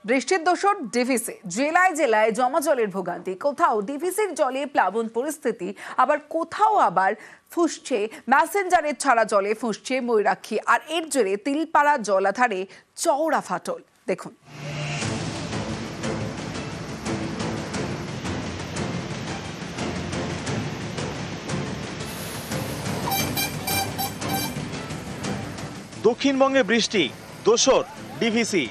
বৃষ্টির দোষর ডিভিসি, জেলায় জেলায় জমা জলের ভোগান্তি। কোথাও ডিভিসির জলে প্লাবন পরিস্থিতি, আবার কোথাও ফুঁসছে ম্যাসেঞ্জারের ছাড়া জলে ফুঁসছে ময়ূরাক্ষী। আর এর জেরে তিলপাড়া জলাধারে চওড়া ফাটল। দেখুন, দক্ষিণবঙ্গে বৃষ্টি, দোসর ডিভিসি।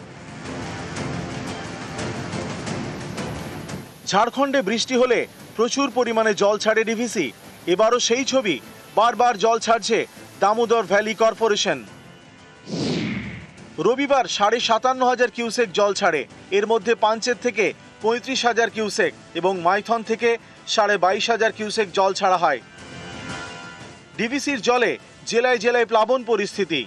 ঝাড়খণ্ডে বৃষ্টি হলে প্রচুর পরিমাণে জল ছাড়ে ডিভিসি। এবারও সেই ছবি, বারবার জল ছাড়ছে দামোদর ভ্যালি কর্পোরেশন। রবিবার 57,500 কিউসেক জল ছাড়ে। এর মধ্যে পাঞ্চেত থেকে 35,000 কিউসেক এবং মাইথন থেকে 22,500 কিউসেক জল ছাড়া হয়। ডিভিসির জলে জেলায় জেলায় প্লাবন পরিস্থিতি।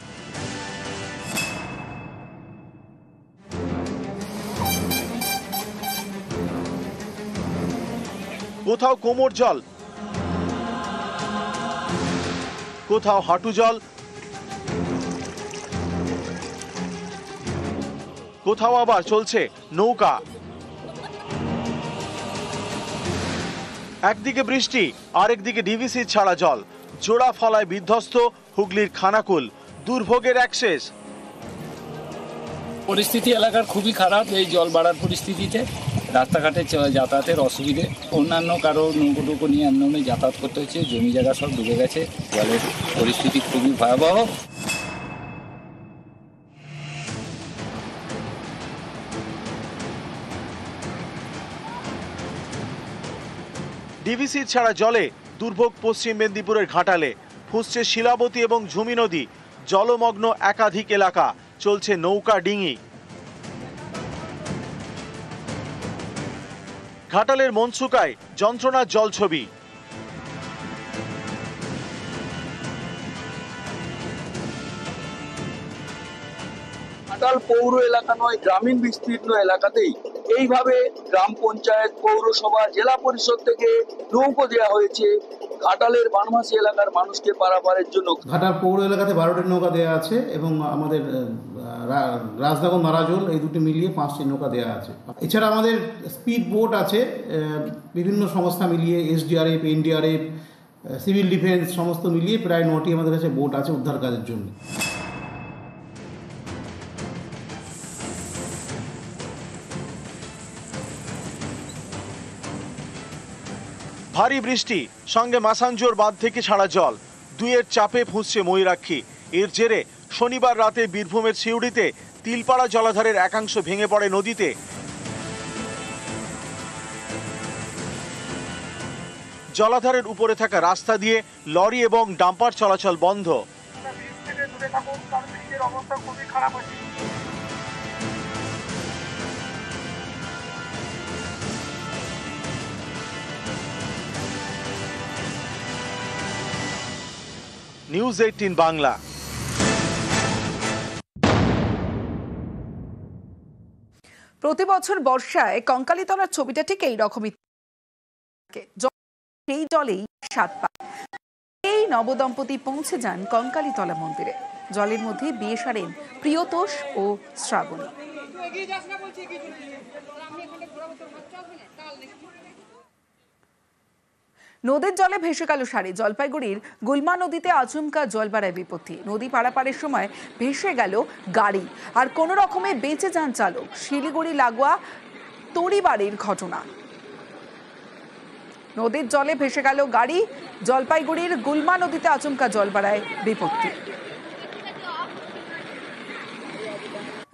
কোথাও কোমর জল, কোথাও হাঁটু জল, কোথাও আবার চলছে নৌকা। একদিকে বৃষ্টি, আরেকদিকে ডিভিসির ছাড়া জল। জোড়া ফলায় বিধ্বস্ত হুগলির খানাকুল। দুর্ভোগের এক শেষ। পরিস্থিতি এলাকার খুবই খারাপ। এই জল বাড়ার পরিস্থিতিতে রাস্তাঘাটে যাতায়াতের অসুবিধে, অন্যান্য কারো নৌকো নিয়ে আন্দোলনে যাতায়াত করতে হচ্ছে। জমি জায়গা সব ডুবে গেছে। জলের পরিস্থিতি খুবই ভয়াবহ। ডিভিসির ছাড়া জলে দুর্ভোগ পশ্চিম মেদিনীপুরের ঘাটালে। ফুঁসছে শিলাবতী এবং ঝুমি নদী। জলমগ্ন একাধিক এলাকা, চলছে নৌকা ডিঙি। ঘাটালের মনসুকায় যন্ত্রণার জল ছবি। ঘাটাল পৌর এলাকা নয়, গ্রামীণ বিস্তীর্ণ এলাকাতেই এইভাবে গ্রাম পঞ্চায়েত, পৌরসভা, জেলা পরিষদ থেকে নৌকো দেওয়া হয়েছে ঘাটালের বানভাসী এলাকার মানুষকে পারাপারের জন্য। ঘাটাল পৌর এলাকাতে 12টি নৌকা দেওয়া আছে এবং আমাদের রাজনগর নারাজল এই দুটি মিলিয়ে 5টি নৌকা দেওয়া আছে। এছাড়া আমাদের স্পিড বোট আছে, বিভিন্ন সংস্থা মিলিয়ে এসডিআরএফ, এনডিআরএফ, সিভিল ডিফেন্স সমস্ত মিলিয়ে প্রায় 9টি আমাদের কাছে বোট আছে উদ্ধার কাজের জন্য। ভারী বৃষ্টি সঙ্গে মাসাঞ্জোর বাঁধ থেকে ছাড়া জল, দুইয়ের চাপে ফুঁসছে ময়ূরাক্ষী। এর জেরে শনিবার রাতে বীরভূমের সিউড়িতে তিলপাড়া জলাধারের একাংশ ভেঙে পড়ে নদীতে। জলাধারের উপরে থাকা রাস্তা দিয়ে লরি এবং ডাম্পার চলাচল বন্ধ। নিউজ 18 বাংলা। প্রতি বছর বর্ষায় কঙ্কালীতলার ছবিটা ঠিক এইরকমই। সেই জলেই স্বাদ পায়। এই নবদম্পতি পৌঁছে যান কঙ্কালীতলা মন্দিরে। জলের মধ্যে বিয়ে সারেন প্রিয়তোষ ও শ্রাবণী। নদীর জলে ভেসে গেল শাড়ি। জলপাইগুড়ির গুলমা নদীতে আচমকা জল বাড়ায় বিপত্তি। নদী পারাপারের সময় ভেসে গেল গাড়ি, আর কোনো রকমে বেঁচে যান চালক। শিলিগুড়ি লাগোয়া তড়িবাড়ির ঘটনা। নদীর জলে ভেসে গেল গাড়ি। জলপাইগুড়ির গুলমা নদীতে আচমকা জল বাড়ায় বিপত্তি।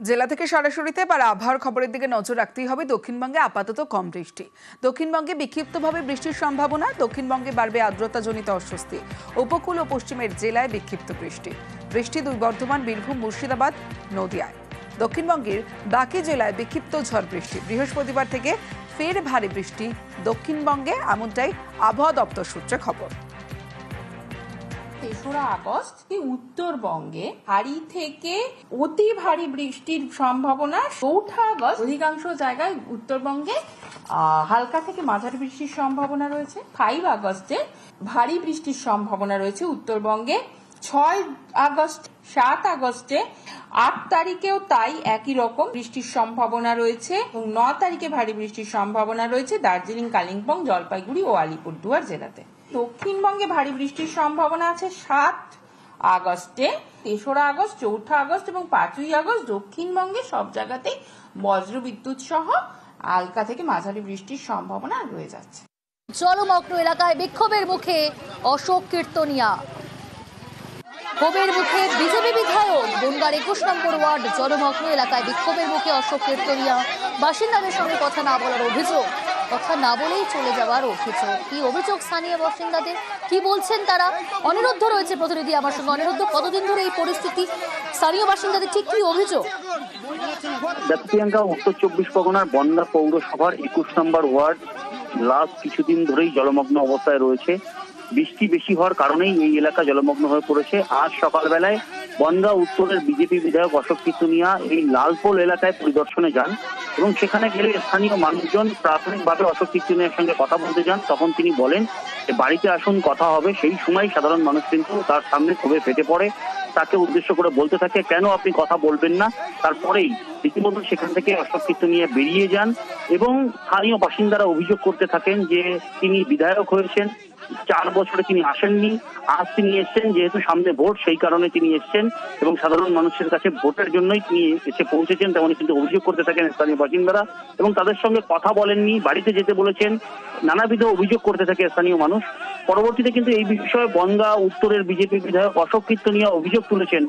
জেলা থেকে সরাসরিতে এবার আবহাওয়ার খবরের দিকে নজর রাখতেই হবে। দক্ষিণবঙ্গে আপাতত কম বৃষ্টি। দক্ষিণবঙ্গে বিক্ষিপ্তভাবে বৃষ্টির সম্ভাবনা। দক্ষিণবঙ্গে বাড়বে আর্দ্রতাজনিত অস্বস্তি। উপকূল ও পশ্চিমের জেলায় বিক্ষিপ্ত বৃষ্টি। বৃষ্টি দুই বর্ধমান, বীরভূম, মুর্শিদাবাদ, নদিয়ায়। দক্ষিণবঙ্গের বাকি জেলায় বিক্ষিপ্ত ঝড় বৃষ্টি। বৃহস্পতিবার থেকে ফের ভারী বৃষ্টি দক্ষিণবঙ্গে, এমনটাই আবহাওয়া দপ্তর সূত্রে খবর। 3রা আগস্ট উত্তরবঙ্গে ভারী থেকে অতি ভারী বৃষ্টির সম্ভাবনা। 4ঠা আগস্ট অধিকাংশ জায়গায় উত্তরবঙ্গে হালকা থেকে মাঝারি বৃষ্টির সম্ভাবনা রয়েছে। 5 আগস্টে ভারী বৃষ্টির সম্ভাবনা রয়েছে উত্তরবঙ্গে। 6 আগস্ট 7 আগস্টে 8 তারিখেও তাই একই রকম বৃষ্টির সম্ভাবনা রয়েছে এবং 9 তারিখে ভারী বৃষ্টির সম্ভাবনা রয়েছে দার্জিলিং, কালিম্পং, জলপাইগুড়ি ও আলিপুরদুয়ার জেলাতে। দক্ষিণবঙ্গে ভারী বৃষ্টির সম্ভাবনা আছে 7 আগস্টে, 3রা আগস্ট, 4থা আগস্ট এবং 5ই আগস্ট দক্ষিণবঙ্গে সব জায়গাতেই বজ্রবিদ্যুৎ সহ হালকা থেকে মাঝারি বৃষ্টির সম্ভাবনা রয়ে যাচ্ছে। জলমগ্ন এলাকায় বিক্ষোভের মুখে অশোক কীর্তনিয়া। ক্ষোভের মুখে বিজেপি বিধায়ক। বনগাঁর 21 নম্বর ওয়ার্ড জলমগ্ন এলাকায় বিক্ষোভের মুখে অশোক কীর্তনিয়া। বাসিন্দাদের সঙ্গে কথা না বলার অভিযোগ, কথা না বলেই চলে যাওয়ার অভিযোগ। কি অভিযোগ স্থানীয় বাসিন্দাদের, কি বলছেন তারা? অনিরুদ্ধ রয়েছে প্রতিনিধি আমার সঙ্গে। অনিরুদ্ধ, কতদিন ধরে এই পরিস্থিতি, স্থানীয় বাসিন্দাদের ঠিক কি অভিযোগ? প্রিয়াঙ্কা, উত্তর 24 পরগনার বনগাঁ পৌরসভার 21 নম্বর ওয়ার্ড লাস্ট কিছুদিন ধরেই জলমগ্ন অবস্থায় রয়েছে। বৃষ্টি বেশি হওয়ার কারণেই এই এলাকা জলমগ্ন হয়ে পড়েছে। আজ সকালবেলায় বনগাঁ উত্তরের বিজেপি বিধায়ক অশোক কীর্তনিয়া এই লালপোল এলাকায় পরিদর্শনে যান এবং সেখানে গেলে স্থানীয় মানুষজন প্রাথমিকভাবে অশোক কীর্তনিয়ার সঙ্গে কথা বলতে যান। তখন তিনি বলেন যে বাড়িতে আসুন, কথা হবে। সেই সময় সাধারণ মানুষ কিন্তু তার সামনে ক্ষোভে ফেটে পড়ে, তাকে উদ্দেশ্য করে বলতে থাকে কেন আপনি কথা বলবেন না। তারপরেই রীতিমতো সেখান থেকে অশোক কীর্তনিয়া বেরিয়ে যান এবং স্থানীয় বাসিন্দারা অভিযোগ করতে থাকেন যে তিনি বিধায়ক হয়েছেন, 4 বছরে তিনি আসেননি, আজ তিনি এসছেন যেহেতু সামনে ভোট সেই কারণে তিনি এসছেন এবং সাধারণ মানুষের কাছে ভোটের জন্যই তিনি এসে পৌঁছেছেন, তেমনই কিন্তু অভিযোগ করতে থাকেন স্থানীয় বাসিন্দারা এবং তাদের সঙ্গে কথা বলেননি, বাড়িতে যেতে বলেছেন, নানাবিধ অভিযোগ করতে থাকে স্থানীয় মানুষ। পরবর্তীতে কিন্তু এই বিষয়ে বনগাঁ উত্তরের বিজেপি বিধায়ক অশোক কীর্তনিয়া অভিযোগ তুলেছেন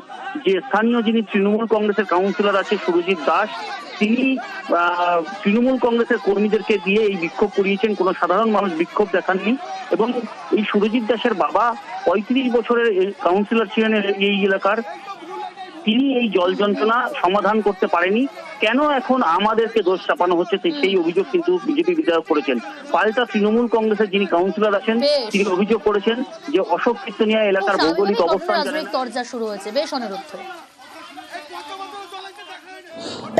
যে স্থানীয় যিনি তৃণমূল কংগ্রেসের কাউন্সিলর আছে সুরজিৎ দাস, তিনি তৃণমূল কংগ্রেসের কর্মীদেরকে দিয়ে এই বিক্ষোভ করিয়েছেন, কোনো সাধারণ মানুষ বিক্ষোভ দেখাননি এবং এই সুরজিৎ দাসের বাবা 35 বছরের কাউন্সিলর ছিলেন এই এলাকার, তিনি এই জল যন্ত্রণা সমাধান করতে পারেনি। কেন এখন আমাদেরকে দোষ চাপানো হচ্ছে সেই অভিযোগ কিন্তু বিজেপি বিধায়ক করেছেন। পাল্টা তৃণমূল কংগ্রেসের যিনি কাউন্সিলর আছেন তিনি অভিযোগ করেছেন যে অশোক কীর্তনিয়া এলাকার ভৌগোলিক অবস্থান চর্চা শুরু হয়েছে। বেশ অনিরুদ্ধ।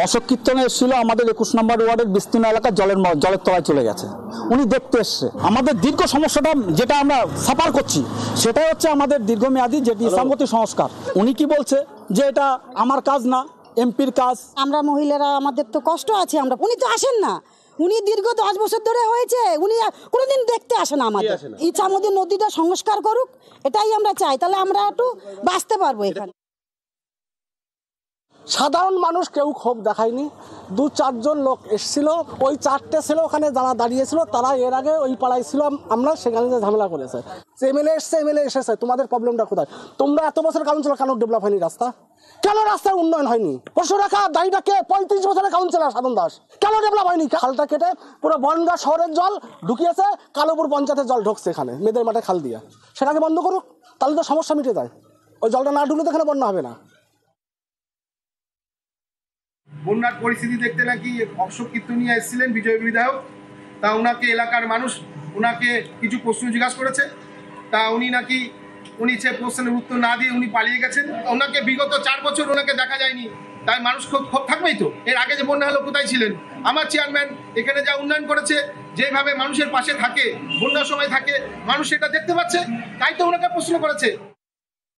অশোক কীর্তনে এসেছিল আমাদের 21 নম্বর ওয়ার্ডের বিস্তীর্ণ এলাকা জলের তলায় চলে গেছে। উনি দেখতে এসছে আমাদের দীর্ঘ সমস্যাটা যেটা আমরা সাফার করছি, সেটাই হচ্ছে আমাদের দীর্ঘমেয়াদী যেটি ইসলামপন্থী সংস্কার। উনি কি বলছে যে এটা আমার কাজ না, এমপির কাজ। আমরা মহিলারা আমাদের তো কষ্ট আছে, উনি তো আসেন না। উনি দীর্ঘ 10 বছর ধরে হয়েছে, উনি কোনোদিন দেখতে আসে না আমাদের। ইচ্ছামতি নদীটা সংস্কার করুক, এটাই আমরা চাই, তাহলে আমরা একটু বাঁচতে পারবো এখানে। সাধারণ মানুষ কেউ ক্ষোভ দেখায়নি। 2-4 জন লোক এসেছিল, ওই 4টে ছেলে ওখানে যারা দাঁড়িয়েছিল তারা এর আগে ওই পাড়ায় ছিল, আমরা সেখানে যে ঝামেলা করেছে। এমএলএ এসেছে, তোমাদের প্রবলেমটা কোথায়? তোমরা এত বছর কাউন্সিলর, কেন ডেভেলপ হয়নি রাস্তা? কেন রাস্তার উন্নয়ন হয়নি? প্রশ্ন রাখা দায়ীটাকে 35 বছরের কাউন্সিলর সাধন দাস, কেন ডেভেলপ হয়নি? খালটা কেটে পুরো বনগাঁ শহরের জল ঢুকিয়েছে, কালোপুর পঞ্চায়েতের জল ঢুকছে এখানে মেয়েদের মাঠে খাল দিয়ে। সেটাকে বন্ধ করুক, তাহলে তো সমস্যা মিটে যায়। ওই জলটা না ঢুকলে তো এখানে বন্যা হবে না। বন্যার পরিস্থিতি দেখতে নাকি অশোক কীর্তনিয়া এসেছিলেন বিজেপি বিধায়ক, তা ওনাকে এলাকার মানুষ ওনাকে কিছু প্রশ্ন জিজ্ঞাসা করেছে, তা উনি সে প্রশ্নের উত্তর না দিয়ে উনি পালিয়ে গেছেন। ওনাকে বিগত 4 বছর ওনাকে দেখা যায়নি, তাই মানুষ ক্ষোভ থাকবেই তো। এর আগে যে বন্যা হলো কোথায় ছিলেন? আমার চেয়ারম্যান এখানে যা উন্নয়ন করেছে, যেভাবে মানুষের পাশে থাকে, বন্যার সময় থাকে, মানুষ সেটা দেখতে পাচ্ছে, তাই তো ওনাকে প্রশ্ন করেছে।